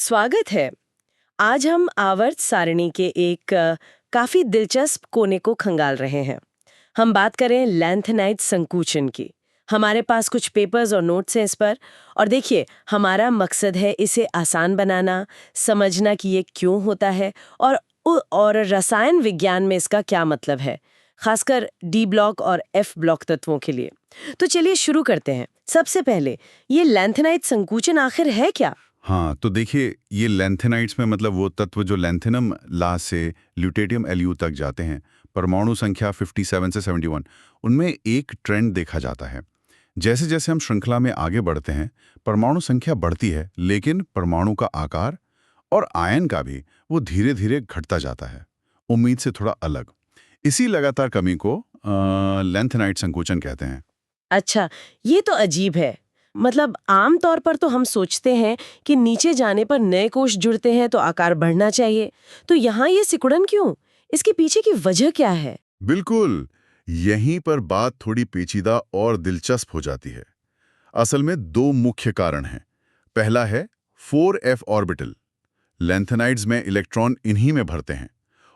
स्वागत है। आज हम आवर्त सारणी के एक काफी दिलचस्प कोने को खंगाल रहे हैं। हम बात करें लैंथेनाइड संकुचन की। हमारे पास कुछ पेपर्स और नोट्स हैं इस पर, और देखिए, हमारा मकसद है इसे आसान बनाना, समझना कि ये क्यों होता है और रसायन विज्ञान में इसका क्या मतलब है, खासकर डी ब्लॉक और एफ ब्लॉक तत्वों के लिए। तो चलिए शुरू करते हैं। सबसे पहले, ये लैंथेनाइड संकुचन आखिर है क्या? हाँ, तो देखिए, ये लैंथेनाइड्स में मतलब वो तत्व जो लैंथेनम ला से ल्यूटेरियम Lu तक जाते हैं, परमाणु संख्या 57 से 71, उनमें एक ट्रेंड देखा जाता है। जैसे जैसे हम श्रृंखला में आगे बढ़ते हैं, परमाणु संख्या बढ़ती है, लेकिन परमाणु का आकार और आयन का भी वो धीरे धीरे घटता जाता है, उम्मीद से थोड़ा अलग। इसी लगातार कमी को लैंथेनाइड संकुचन कहते हैं। अच्छा, ये तो अजीब है। मतलब आम तौर पर तो हम सोचते हैं कि नीचे जाने पर नए कोश जुड़ते हैं तो आकार बढ़ना चाहिए। तो यहाँ ये सिकुड़न क्यों? इसके पीछे की वजह क्या है? बिल्कुल, यहीं पर बात थोड़ी पेचीदा और दिलचस्प हो जाती है। असल में दो मुख्य कारण हैं। पहला है 4f ऑर्बिटल। लैंथेनाइड्स में इलेक्ट्रॉन इन्हीं में भरते हैं,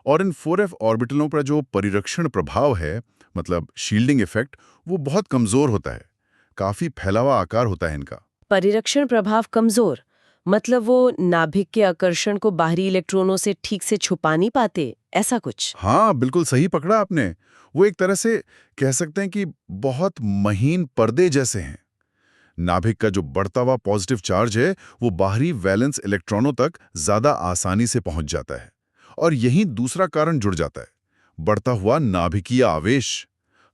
और इन 4f ऑर्बिटलों पर जो परिरक्षण प्रभाव है, मतलब शील्डिंग इफेक्ट, वो बहुत कमजोर होता है। काफी फैला हुआ आकार होता है इनका। परिरक्षण प्रभाव कमजोर? मतलब वो नाभिक के आकर्षण को बाहरी इलेक्ट्रॉनों से ठीक से छुपा नहीं पाते, ऐसा कुछ? हाँ, बिल्कुल सही पकड़ा आपने। वो एक तरह से कह सकते हैं कि बहुत महीन पर्दे जैसे हैं। नाभिक का जो बढ़ता हुआ पॉजिटिव चार्ज है, वो बाहरी वैलेंस इलेक्ट्रॉनों तक ज्यादा आसानी से पहुंच जाता है। और यही दूसरा कारण जुड़ जाता है, बढ़ता हुआ नाभिकीय आवेश।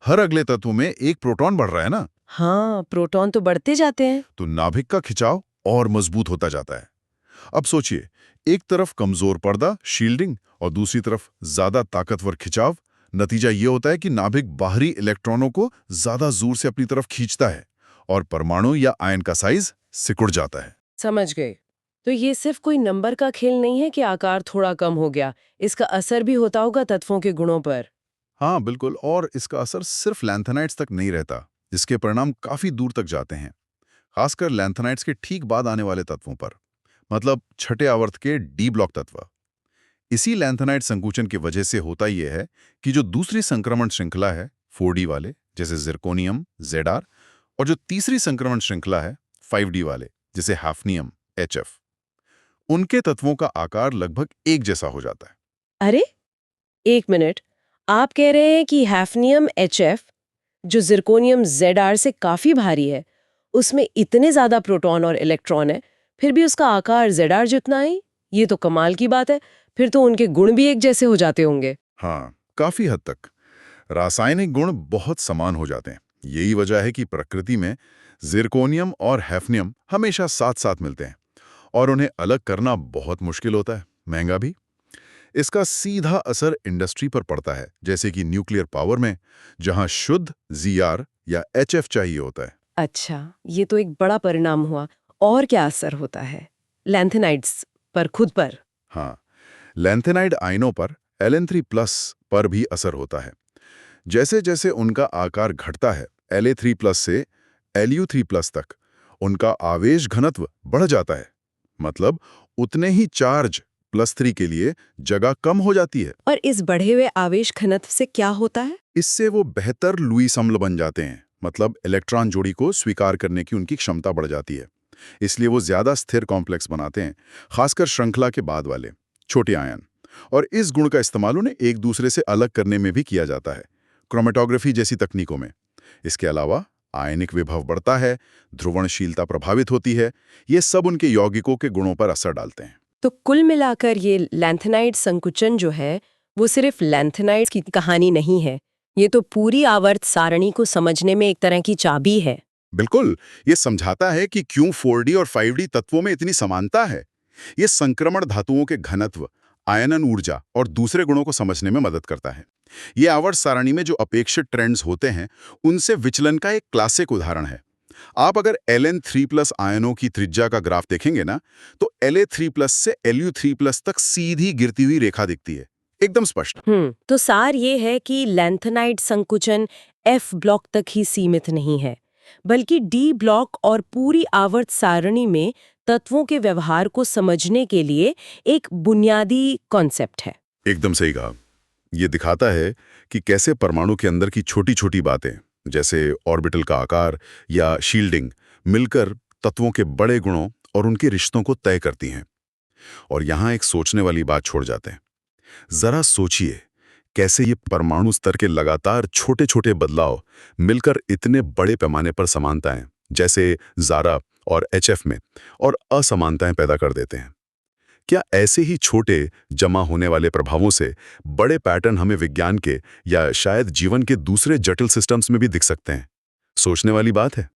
हर अगले तत्व में एक प्रोटॉन बढ़ रहा है ना, हाँ, प्रोटॉन तो बढ़ते जाते हैं। तो नाभिक का खिंचाव और मजबूत होता जाता है। अब सोचिए, एक तरफ कमजोर पर्दा शील्डिंग और दूसरी तरफ ज्यादा ताकतवर खिंचाव। नतीजा ये होता है कि नाभिक बाहरी इलेक्ट्रॉनों को ज्यादा जोर से अपनी तरफ खींचता है और परमाणु या आयन का साइज सिकुड़ जाता है। समझ गए। तो ये सिर्फ कोई नंबर का खेल नहीं है कि आकार थोड़ा कम हो गया, इसका असर भी होता होगा तत्वों के गुणों पर। हाँ बिल्कुल, और इसका असर सिर्फ लैंथेनाइड्स तक नहीं रहता, जिसके परिणाम काफी दूर तक जाते हैं, खासकर लैंथेनाइड्स के ठीक बाद आने वाले तत्वों पर, मतलब छठे आवर्त के डी ब्लॉक तत्व। इसी लैंथेनाइड संकुचन की वजह से होता यह है कि जो दूसरी संक्रमण श्रृंखला है 4D वाले, जैसे जिरकोनियम Zr, और जो तीसरी संक्रमण श्रृंखला है 5D वाले, जैसे हैफनियम HF, उनके तत्वों का आकार लगभग एक जैसा हो जाता है। अरे, एक मिनट। आप कह रहे हैं कि हैफनियम HF, जो जिरकोनियम Zr से काफी भारी है, उसमें इतने ज्यादा प्रोटॉन और इलेक्ट्रॉन है, फिर भी उसका आकार Zr जितना ही? ये तो कमाल की बात है। फिर तो उनके गुण भी एक जैसे हो जाते होंगे। हाँ, काफी हद तक रासायनिक गुण बहुत समान हो जाते हैं। यही वजह है कि प्रकृति में जिरकोनियम और हैफनियम हमेशा साथ साथ मिलते हैं, और उन्हें अलग करना बहुत मुश्किल होता है, महंगा भी। इसका सीधा असर इंडस्ट्री पर पड़ता है, जैसे कि न्यूक्लियर पावर में, जहां शुद्ध Zr या HF चाहिए होता है। अच्छा, ये तो एक बड़ा परिणाम हुआ। और क्या असर होता है लैंथेनाइड्स पर खुद पर? हाँ, लैंथेनाइड आयनों पर Ln3+ पर भी असर होता है। जैसे जैसे उनका आकार घटता है La3+ से Lu3+ तक, उनका आवेश घनत्व बढ़ जाता है। मतलब उतने ही चार्ज +3 के लिए जगह कम हो जाती है। और इस बढ़े हुए आवेश घनत्व से क्या होता है? इससे वो बेहतर लुईस अम्ल बन जाते हैं, मतलब इलेक्ट्रॉन जोड़ी को स्वीकार करने की उनकी क्षमता बढ़ जाती है। इसलिए वो ज्यादा स्थिर कॉम्प्लेक्स बनाते हैं, खासकर श्रृंखला के बाद वाले छोटे आयन। और इस गुण का इस्तेमाल उन्हें एक दूसरे से अलग करने में भी किया जाता है, क्रोमेटोग्राफी जैसी तकनीकों में। इसके अलावा आयनिक विभव बढ़ता है, ध्रुवणशीलता प्रभावित होती है। ये सब उनके यौगिकों के गुणों पर असर डालते हैं। तो कुल मिलाकर ये लैंथेनाइड संकुचन जो है, वो सिर्फ लैंथेनाइड्स की कहानी नहीं है। ये तो पूरी आवर्त सारणी को समझने में एक तरह की चाबी है। बिल्कुल, ये समझाता है कि क्यों 4D और 5D तत्वों में इतनी समानता है। ये संक्रमण धातुओं के घनत्व, आयनन ऊर्जा और दूसरे गुणों को समझने में मदद करता है। ये आवर्त सारणी में जो अपेक्षित ट्रेंड्स होते हैं, उनसे विचलन का एक क्लासिक उदाहरण है। आप अगर Ln3+ आयनों की त्रिज्या का ग्राफ देखेंगे ना, तो La3+ से Lu3+ तक सीधी गिरती हुई रेखा दिखती है, एकदम स्पष्ट। तो सार ये है कि लैंथेनाइड संकुचन एफ ब्लॉक तक ही सीमित नहीं है। बल्कि डी ब्लॉक और पूरी आवर्त सारणी में तत्वों के व्यवहार को समझने के लिए एक बुनियादी कॉन्सेप्ट है। एकदम सही कहा। ये दिखाता है कि कैसे परमाणु के अंदर की छोटी-छोटी बातें, जैसे ऑर्बिटल का आकार या शील्डिंग, मिलकर तत्वों के बड़े गुणों और उनके रिश्तों को तय करती हैं। और यहाँ एक सोचने वाली बात छोड़ जाते हैं। जरा सोचिए, कैसे ये परमाणु स्तर के लगातार छोटे-छोटे बदलाव मिलकर इतने बड़े पैमाने पर समानताएं, जैसे ज़ारा और एचएफ में, और असमानताएं पैदा कर देते हैं। क्या ऐसे ही छोटे जमा होने वाले प्रभावों से बड़े पैटर्न हमें विज्ञान के या शायद जीवन के दूसरे जटिल सिस्टम्स में भी दिख सकते हैं? सोचने वाली बात है।